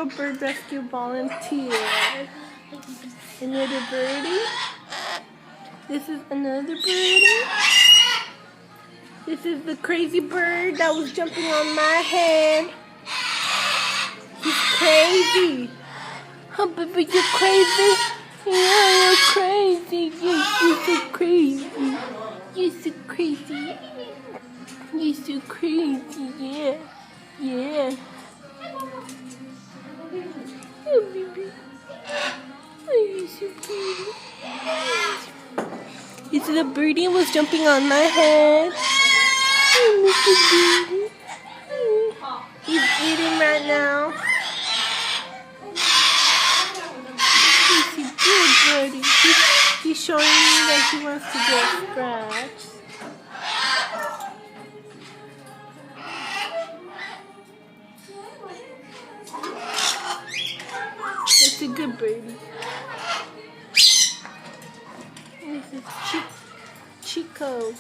bird rescue volunteer. Another birdie. This is another birdie. This is the crazy bird that was jumping on my head. He's crazy. Oh, baby, you're crazy. Yeah, you're crazy. You're so crazy. You're so crazy. You're so crazy. Yeah. Yeah. Oh, baby. Oh, you're so pretty. This little birdie was jumping on my head. Oh, Mr. Birdie. He's eating right now. He's a good birdie. He's showing me that he wants to get scratched. That's a good birdie. This is Chico.